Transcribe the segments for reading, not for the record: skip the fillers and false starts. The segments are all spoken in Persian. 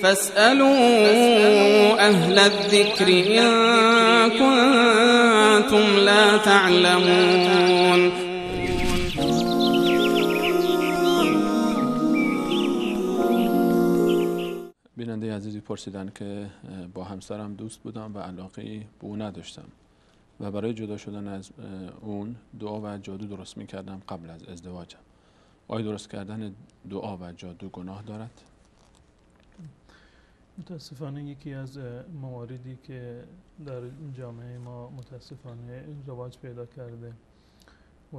فاسألوا أهل الذكر إن كنتم لا تعلمون. بیننده عزیزی پرسیدن که با همسرم دوست بودم و علاقه‌ای به او نداشتم و برای جدا شدن از اون دعا و جادو درست می‌کردم قبل از ازدواجم. آیا درست کردن دعا و جادو گناه دارد؟ متاسفانه یکی از مواردی که در جامعه ما متاسفانه رواج پیدا کرده و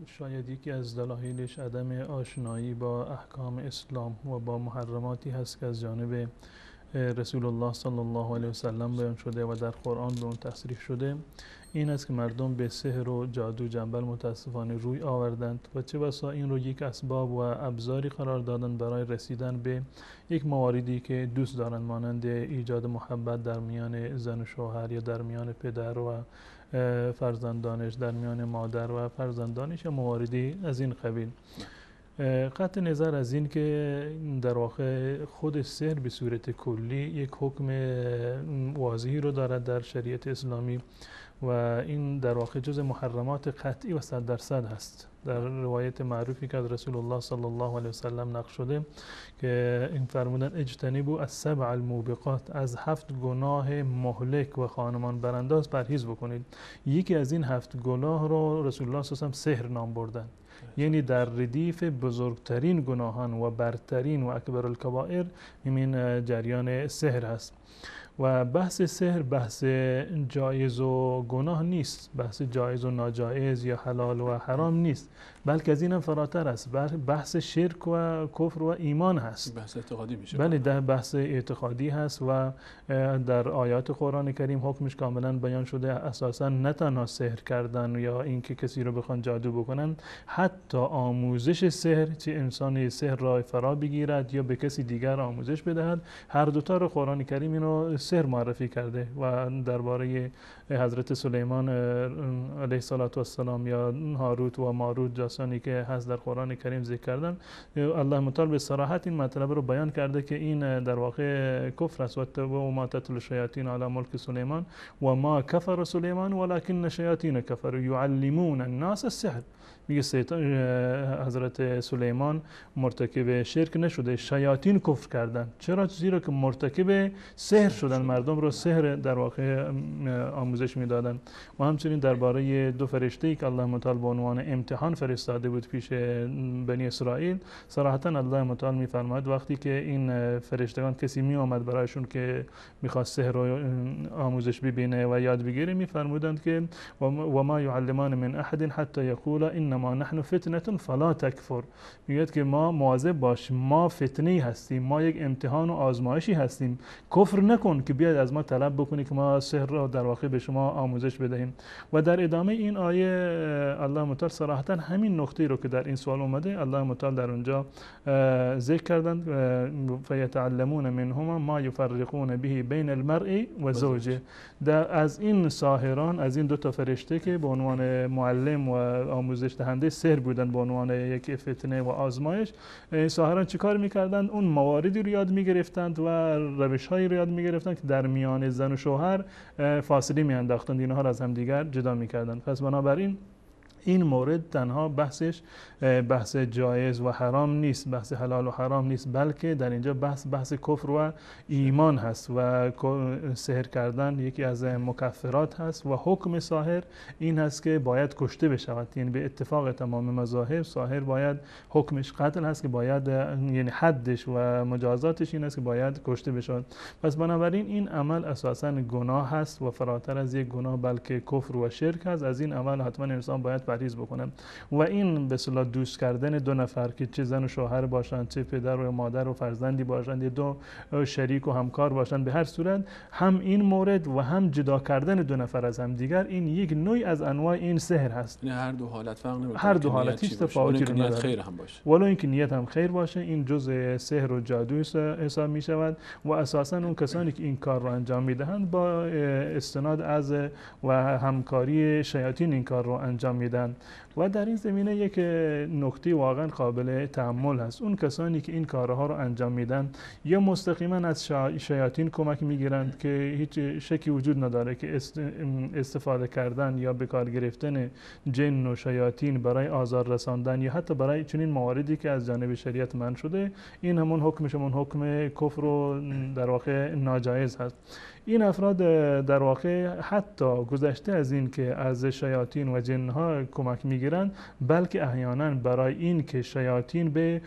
شاید یکی از دلایلش عدم آشنایی با احکام اسلام و با محرماتی هست که از جانب رسول الله صلی الله علیه و سلم بیان شده و در قرآن به اون تصریح شده، این است که مردم به سحر و جادو جنبل متاسفانه روی آوردند و چه بسا این رو یک اسباب و ابزاری قرار دادن برای رسیدن به یک مواردی که دوست دارند، مانند ایجاد محبت در میان زن و شوهر یا در میان پدر و فرزندانش، در میان مادر و فرزندانش یا مواردی از این قبیل. قطع نظر از این که در واقع خود سحر به صورت کلی یک حکم واضحی رو دارد در شریعت اسلامی و این در واقع جز محرمات قطعی و 100% هست. در روایت معروفی که از رسول الله صلی الله علیه و سلم نقل شده که این فرمودن اجتنبوا السبع الموبقات، از 7 گناه مهلک و خانمان برانداز پرهیز بکنید. یکی از این 7 گناه رو رسول الله صلی الله علیه و سلم سحر نام بردن، یعنی در ردیف بزرگترین گناهان و برترین و اکبر الکبائر همین جریان سحر هست. و بحث سحر بحث جایز و گناه نیست، بحث جایز و ناجایز یا حلال و حرام نیست، بلکه از این هم فراتر است، بحث شرک و کفر و ایمان هست. بحث اعتقادی میشه. بله، ده بحث اعتقادی هست و در آیات قرآن کریم حکمش کاملا بیان شده. اساسا نه تنها سحر کردن یا اینکه کسی رو بخوان جادو بکنن، حتی آموزش سحر، چه انسانی سحر را فرا بگیرد یا به کسی دیگر آموزش بدهد، هر دوتا رو قرآن کریم اینو سحر معرفی کرده. و درباره حضرت سلیمان علیه السلام یا هاروت و ماروت جاسانی که هست در قرآن کریم ذکر کردن، الله متعال به صراحت این مطلب رو بیان کرده که این در واقع کفر است. و ما تتلو الشیاطین علی ملک سلیمان و ما کفر سلیمان ولکن الشیاطین کفروا یعلمون الناس السحر. میگه حضرت سلیمان مرتکب شرک نشده، شیاطین کفر کردن. چرا؟ زیرا که مرتکب سحر شدن، مردم رو سحر در واقع آموزش میدادن. و همچنین درباره 2 فرشته‌ای که الله متعال به عنوان امتحان فرستاده بود پیش بنی اسرائیل، صراحتا الله متعال میفرماید وقتی که این فرشتگان کسی می آمد برایشون که میخواست سحر رو آموزش ببینه و یاد بگیره، میفرمودند که و ما یعلمان من احد حتی یقولا انما نحن فتنه فلا تکفر. میگه که ما مواظب باش، ما فتنه‌ای هستیم، ما یک امتحان و آزمایشی هستیم، کفر نکن که بیاید از ما طلب بکنی که ما سحر را در واقع به شما آموزش بدهیم. و در ادامه این آیه الله متعال صراحتا همین نقطه رو که در این سوال اومده الله متعال در اونجا ذکر کردند فیتعلمون منهما ما یفرقون به بین المرء و زوجه. از این ساحران، از این 2 فرشته که به عنوان معلم و آموزش دهنده سحر بودن به عنوان یک فتنه و آزمایش، ساحران چیکار میکردند؟ اون مواردی رو یاد میگرفتند و روش‌هایی رو یاد میگرفتند که در میان زن و شوهر فاصله میانداختند، اینها را از هم دیگر جدا میکردند. پس بنابراین این مورد تنها بحثش بحث جایز و حرام نیست، بحث حلال و حرام نیست، بلکه در اینجا بحث کفر و ایمان هست و سحر کردن یکی از مکفرات هست و حکم ساحر این هست که باید کشته بشود. یعنی به اتفاق تمام مذاهب ساحر باید حکمش قتل هست، که باید یعنی حدش و مجازاتش این است که باید کشته بشود. پس بنابراین این عمل اساساً گناه هست و فراتر از یک گناه بلکه کفر و شرک هست. از این عمل حتما انسان باید پرهیز بکنم. و این به اصطلاح دوست کردن 2 نفر که چه زن و شوهر باشند، چه پدر و مادر و فرزندی باشند، یا 2 شریک و همکار باشند، به هر صورت هم این مورد و هم جدا کردن 2 نفر از هم دیگر، این یک نوعی از انواع این سحر هست. یعنی هر 2 حالت فرق نمیکنه، هر 2 حالت هیچ تفاوتی نداره، خیر هم باشه، ولو اینکه نیت هم خیر باشه، این جزء سحر و جادو حساب می شود. و اساسا اون کسانی که این کار رو انجام میدهند با استناد از و همکاری شیاطین این کار رو انجام میدهند. میگیرند. و در این زمینه یک نکته واقعا قابل تأمل هست. اون کسانی که این کارها رو انجام میدن یا مستقیما از شیاطین کمک میگیرند که هیچ شکی وجود نداره که استفاده کردن یا به کار گرفتن جن و شیاطین برای آزار رساندن یا حتی برای چنین مواردی که از جانب شریعت منع شده، این همون حکمش همون حکم کفر و در واقع ناجایز هست. این افراد در واقع حتی گذشته از این که از شیاطین و جنها کمک میگیرند، بلکه احیانا برای این که شیاطین به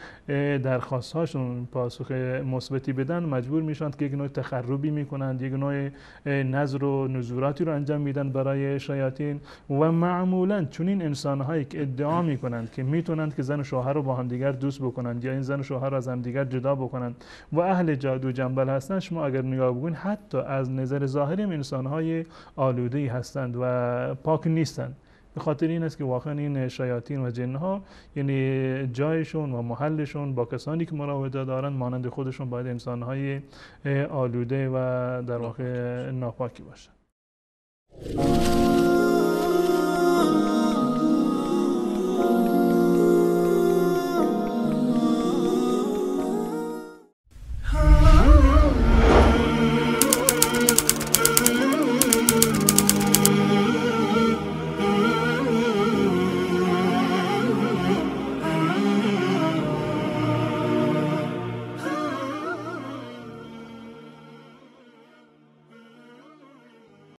درخواست هاشون پاسخ مثبتی بدن مجبور میشن که یک نوع تخربی میکنند، یک نوع نذر و نذوراتی رو انجام میدن برای شیاطین. و معمولا چنین انسان هایی که ادعا میکنند که میتونند که زن و شوهر رو با هم دیگر دوست بکنند یا این زن و شوهر رو از هم دیگر جدا بکنند و اهل جادو جنبل هستند، شما اگر نگاه بکنید حتی از نظر ظاهری انسان‌های آلوده‌ای هستند و پاک نیستند. به خاطر این است که واقعا این شیاطین و جن‌ها یعنی جایشون و محلشون با کسانی که مراوده دارند مانند خودشون باید انسان‌های آلوده و در واقع ناپاکی باشند.